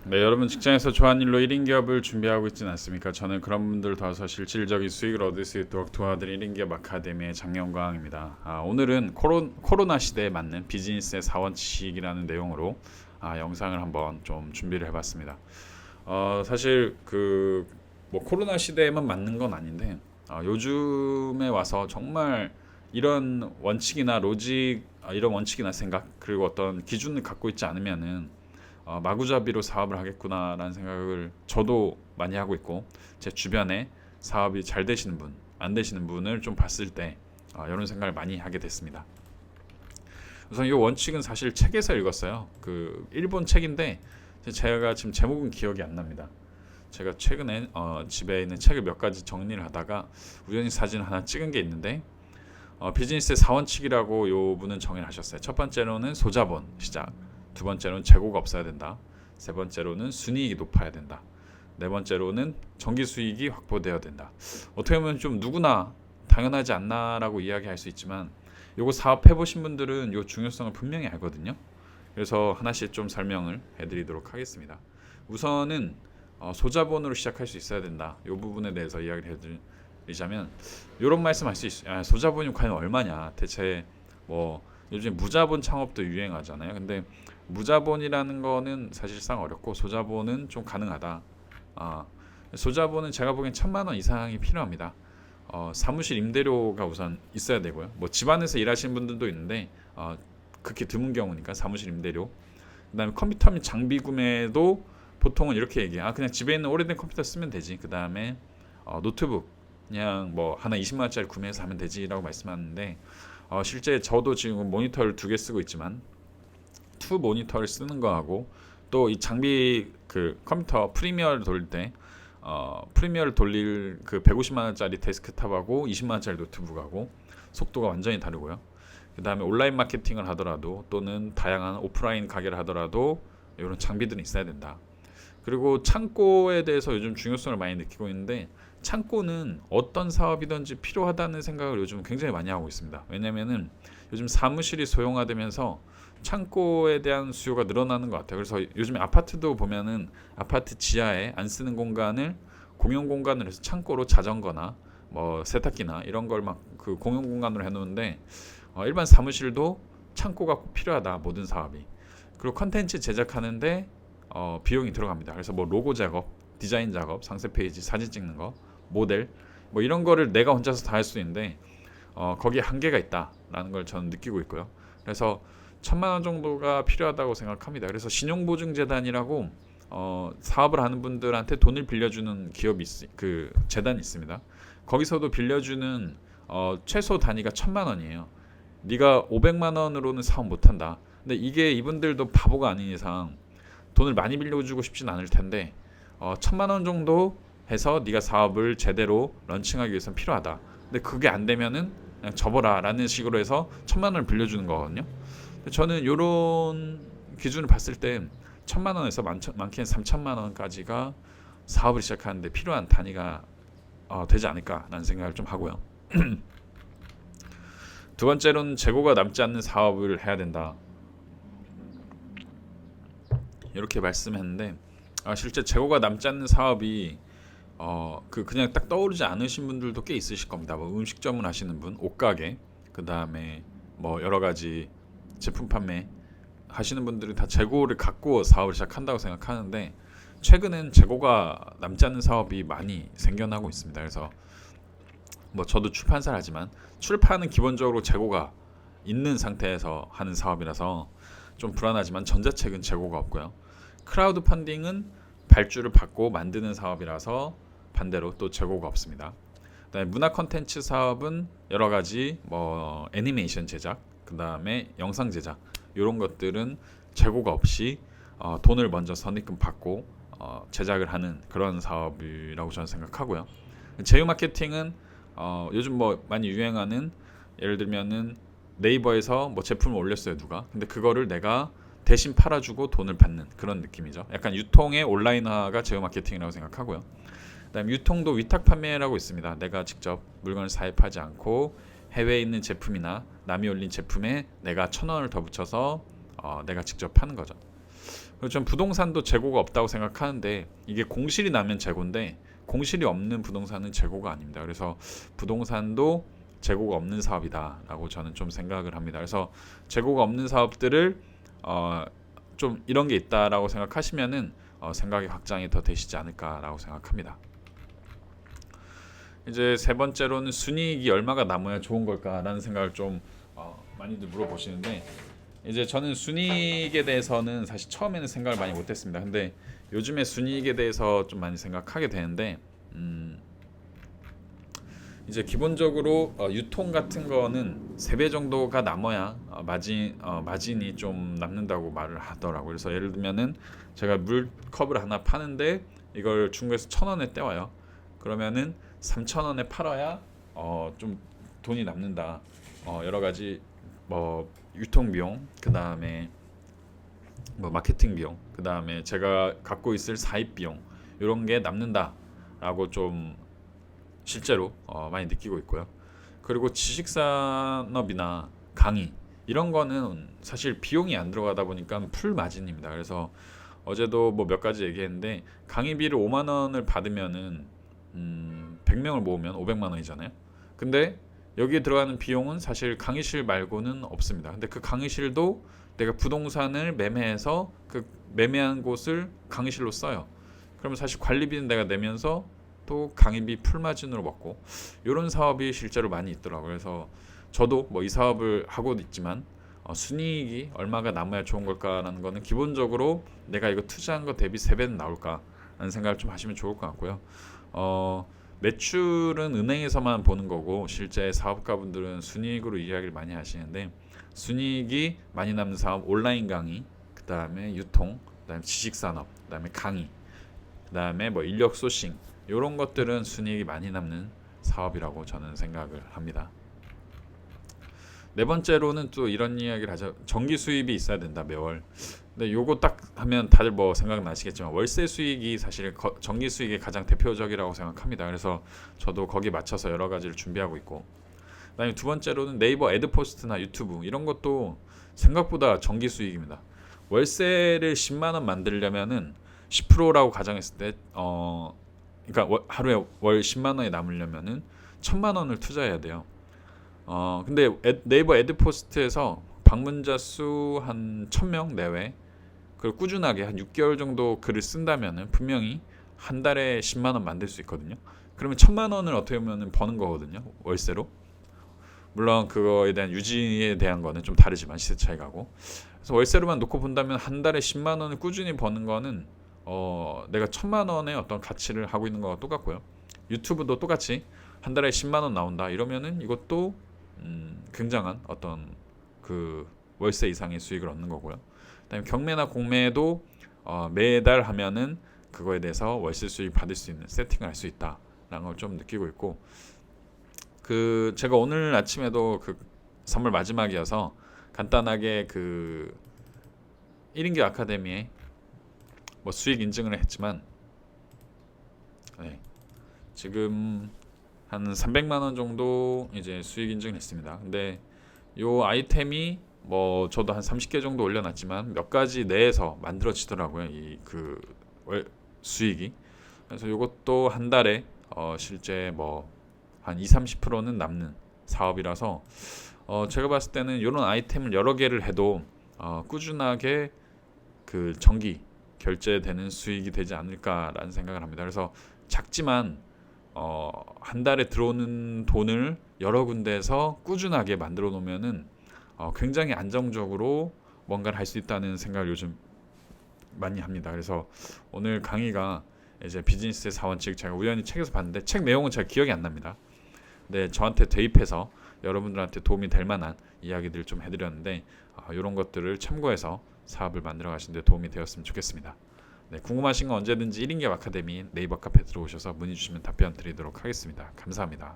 네, 여러분 직장에서 좋아하는 일로 1인 기업을 준비하고 있지는 않습니까? 저는 그런 분들 도와서 실질적인 수익을 얻을 수 있도록 도와드리는 1인 기업 아카데미의 장영광입니다. 오늘은 코로나 시대에 맞는 비즈니스의 4원칙이라는 내용으로 영상을 한번 좀 준비를 해봤습니다. 사실 뭐 코로나 시대에만 맞는 건 아닌데 요즘에 와서 정말 이런 원칙이나 로직, 이런 원칙이나 생각 그리고 어떤 기준을 갖고 있지 않으면은 마구잡이로 사업을 하겠구나라는 생각을 저도 많이 하고 있고 제 주변에 사업이 잘 되시는 분, 안 되시는 분을 좀 봤을 때 이런 생각을 많이 하게 됐습니다. 우선 이 원칙은 사실 책에서 읽었어요. 그 일본 책인데 제가 지금 제목은 기억이 안 납니다. 제가 최근에 집에 있는 책을 몇 가지 정리를 하다가 우연히 사진 하나 찍은 게 있는데 비즈니스의 4원칙이라고 요 분은 정의를 하셨어요. 첫 번째로는 소자본 시작, 두 번째로는 재고가 없어야 된다, 세 번째로는 순이익이 높아야 된다, 네 번째로는 정기 수익이 확보되어야 된다. 어떻게 보면 좀 누구나 당연하지 않나라고 이야기할 수 있지만 요거 사업해 보신 분들은 요 중요성을 분명히 알거든요. 그래서 하나씩 좀 설명을 해드리도록 하겠습니다. 우선은 소자본으로 시작할 수 있어야 된다. 이 부분에 대해서 이야기를 해드리자면 이런 말씀할 수 있어요. 소자본이 과연 얼마냐? 대체 뭐 요즘 무자본 창업도 유행하잖아요. 근데 무자본이라는 거는 사실상 어렵고 소자본은 좀 가능하다. 소자본은 제가 보기엔 1,000만 원 이상이 필요합니다. 사무실 임대료가 우선 있어야 되고요. 뭐 집안에서 일하시는 분들도 있는데 그렇게 드문 경우니까 사무실 임대료. 그다음에 컴퓨터 및 장비 구매도 보통은 이렇게 얘기해. 그냥 집에 있는 오래된 컴퓨터 쓰면 되지. 그다음에 노트북 그냥 뭐 하나 20만 원짜리 구매해서 하면 되지라고 말씀하는데 실제 저도 지금 모니터를 2개 쓰고 있지만 투 모니터를 쓰는 거하고 또 이 장비 그 컴퓨터 프리미어를 돌릴 때 프리미어를 돌릴 그 150만 원짜리 데스크탑하고 20만 원짜리 노트북하고 속도가 완전히 다르고요. 그 다음에 온라인 마케팅을 하더라도 또는 다양한 오프라인 가게를 하더라도 이런 장비들은 있어야 된다. 그리고 창고에 대해서 요즘 중요성을 많이 느끼고 있는데 창고는 어떤 사업이든지 필요하다는 생각을 요즘 굉장히 많이 하고 있습니다. 왜냐면은 요즘 사무실이 소형화되면서 창고에 대한 수요가 늘어나는 것 같아요. 그래서 요즘에 아파트도 보면은 아파트 지하에 안 쓰는 공간을 공용 공간으로 해서 창고로 자전거나 뭐 세탁기나 이런 걸 막 그 공용 공간으로 해놓는데 일반 사무실도 창고가 꼭 필요하다. 모든 사업이. 그리고 컨텐츠 제작하는데 비용이 들어갑니다. 그래서 뭐 로고 작업, 디자인 작업, 상세 페이지, 사진 찍는 거, 모델 뭐 이런 거를 내가 혼자서 다 할 수 있는데 거기에 한계가 있다라는 걸 저는 느끼고 있고요. 그래서 1,000만 원 정도가 필요하다고 생각합니다. 그래서 신용보증재단이라고 사업을 하는 분들한테 돈을 빌려주는 기업이 그 재단이 있습니다. 거기서도 빌려주는 최소 단위가 1,000만 원이에요. 네가 500만 원으로는 사업 못한다. 근데 이게 이분들도 바보가 아닌 이상 돈을 많이 빌려주고 싶진 않을 텐데 1,000만 원 정도 해서 네가 사업을 제대로 런칭하기 위해서는 필요하다. 근데 그게 안 되면은 그냥 접어라라는 식으로 해서 1,000만 원을 빌려주는 거거든요. 저는 이런 기준을 봤을 때 1,000만 원에서 많게는 3,000만 원까지가 사업을 시작하는데 필요한 단위가 되지 않을까라는 생각을 좀 하고요. 두 번째로는 재고가 남지 않는 사업을 해야 된다. 이렇게 말씀했는데 실제 재고가 남지 않는 사업이 그냥 딱 떠오르지 않으신 분들도 꽤 있으실 겁니다. 뭐 음식점을 하시는 분, 옷가게, 그 다음에 뭐 여러 가지 제품 판매 하시는 분들이 다 재고를 갖고 사업을 시작한다고 생각하는데 최근엔 재고가 남지 않는 사업이 많이 생겨나고 있습니다. 그래서 뭐 저도 출판사를 하지만 출판은 기본적으로 재고가 있는 상태에서 하는 사업이라서 좀 불안하지만 전자책은 재고가 없고요. 크라우드 펀딩은 발주를 받고 만드는 사업이라서 반대로 또 재고가 없습니다. 그다음에 문화 콘텐츠 사업은 여러 가지 뭐 애니메이션 제작, 그다음에 영상 제작 이런 것들은 재고가 없이 돈을 먼저 선입금 받고 제작을 하는 그런 사업이라고 저는 생각하고요. 제휴 마케팅은 요즘 뭐 많이 유행하는 예를 들면은 네이버에서 뭐 제품을 올렸어요 누가. 근데 그거를 내가 대신 팔아주고 돈을 받는 그런 느낌이죠. 약간 유통의 온라인화가 제휴 마케팅이라고 생각하고요. 그다음 유통도 위탁 판매라고 있습니다. 내가 직접 물건을 사입하지 않고 해외에 있는 제품이나 남이 올린 제품에 내가 1,000원을 더 붙여서 내가 직접 파는 거죠. 그리고 전 부동산도 재고가 없다고 생각하는데 이게 공실이 나면 재고인데 공실이 없는 부동산은 재고가 아닙니다. 그래서 부동산도 재고가 없는 사업이다라고 저는 좀 생각을 합니다. 그래서 재고가 없는 사업들을 좀 이런 게 있다라고 생각하시면은 생각의 확장이 더 되시지 않을까라고 생각합니다. 이제 세 번째로는 순이익이 얼마가 남아야 좋은 걸까라는 생각을 좀 많이들 물어보시는데 이제 저는 순이익에 대해서는 사실 처음에는 생각을 많이 못했습니다. 근데 요즘에 순이익에 대해서 좀 많이 생각하게 되는데 이제 기본적으로 유통 같은 거는 3배 정도가 남아야 마진이 좀 남는다고 말을 하더라고요. 그래서 예를 들면은 제가 물컵을 하나 파는데 이걸 중국에서 1,000원에 떼와요. 그러면은 3,000원에 팔아야 좀 돈이 남는다. 여러 가지 뭐 유통 비용, 그 다음에 뭐 마케팅 비용, 그 다음에 제가 갖고 있을 사입 비용 이런 게 남는다라고 좀 실제로 많이 느끼고 있고요. 그리고 지식산업이나 강의 이런 거는 사실 비용이 안 들어가다 보니까 풀 마진입니다. 그래서 어제도 뭐 몇 가지 얘기했는데 강의비를 5만 원을 받으면은 100명을 모으면 500만 원이잖아요. 근데 여기에 들어가는 비용은 사실 강의실 말고는 없습니다. 근데 그 강의실도 내가 부동산을 매매해서 그 매매한 곳을 강의실로 써요. 그러면 사실 관리비는 내가 내면서 또 강의비 풀마진으로 먹고 이런 사업이 실제로 많이 있더라고요. 그래서 저도 뭐 이 사업을 하고 있지만 순이익이 얼마가 남아야 좋은 걸까라는 거는 기본적으로 내가 이거 투자한 거 대비 3배는 나올까라는 생각을 좀 하시면 좋을 것 같고요. 매출은 은행에서만 보는 거고 실제 사업가분들은 순이익으로 이야기를 많이 하시는데 순이익이 많이 남는 사업 온라인 강의, 그 다음에 유통, 그 다음에 지식산업, 그 다음에 강의, 그 다음에 뭐 인력 소싱 이런 것들은 순이익이 많이 남는 사업이라고 저는 생각을 합니다. 네 번째로는 또 이런 이야기를 하죠. 정기 수입이 있어야 된다 매월. 근데 요거 딱 하면 다들 뭐 생각나시겠지만 월세 수익이 사실 정기 수익의 가장 대표적이라고 생각합니다. 그래서 저도 거기 맞춰서 여러 가지를 준비하고 있고 그다음에 두 번째로는 네이버 애드포스트나 유튜브 이런 것도 생각보다 정기 수익입니다. 월세를 10만 원 만들려면은 10%라고 가정했을 때 그러니까 하루에 월 10만 원이 남으려면은 1,000만 원을 투자해야 돼요. 근데 네이버 애드포스트에서 방문자 수 한 1,000명 내외 그걸 꾸준하게 한 6개월 정도 글을 쓴다면은 분명히 한 달에 10만 원 만들 수 있거든요. 그러면 1,000만 원을 어떻게 보면 버는 거거든요. 월세로. 물론 그거에 대한 유지에 대한 거는 좀 다르지만 시세 차이가고. 그래서 월세로만 놓고 본다면 한 달에 10만 원을 꾸준히 버는 거는 내가 1,000만 원의 어떤 가치를 하고 있는 거와 똑같고요. 유튜브도 똑같이 한 달에 10만 원 나온다 이러면은 이것도 굉장한 어떤 그 월세 이상의 수익을 얻는 거고요. 그다음에 경매나 공매도 매달 하면은 그거에 대해서 월세 수익 받을 수 있는 세팅을 할 수 있다라는 걸 좀 느끼고 있고 그 제가 오늘 아침에도 그 3월 마지막이어서 간단하게 그 1인기 아카데미에 뭐 수익 인증을 했지만 지금 한 300만 원 정도 이제 수익 인증을 했습니다. 근데 요 아이템이 뭐 저도 한 30개 정도 올려놨지만 몇 가지 내에서 만들어지더라고요. 이 그 수익이. 그래서 요것도 한 달에 실제 뭐 한 20-30%는 남는 사업이라서 제가 봤을 때는 이런 아이템을 여러 개를 해도 꾸준하게 그 정기 결제되는 수익이 되지 않을까라는 생각을 합니다. 그래서 작지만 한 달에 들어오는 돈을 여러 군데에서 꾸준하게 만들어 놓으면은 굉장히 안정적으로 뭔가를 할 수 있다는 생각을 요즘 많이 합니다. 그래서 오늘 강의가 이제 비즈니스의 4원칙 제가 우연히 책에서 봤는데 책 내용은 잘 기억이 안 납니다. 네, 저한테 대입해서 여러분들한테 도움이 될 만한 이야기들을 좀 해드렸는데 이런 것들을 참고해서 사업을 만들어 가시는 데 도움이 되었으면 좋겠습니다. 네, 궁금하신 건 언제든지 1인기 아카데미 네이버 카페 들어오셔서 문의 주시면 답변 드리도록 하겠습니다. 감사합니다.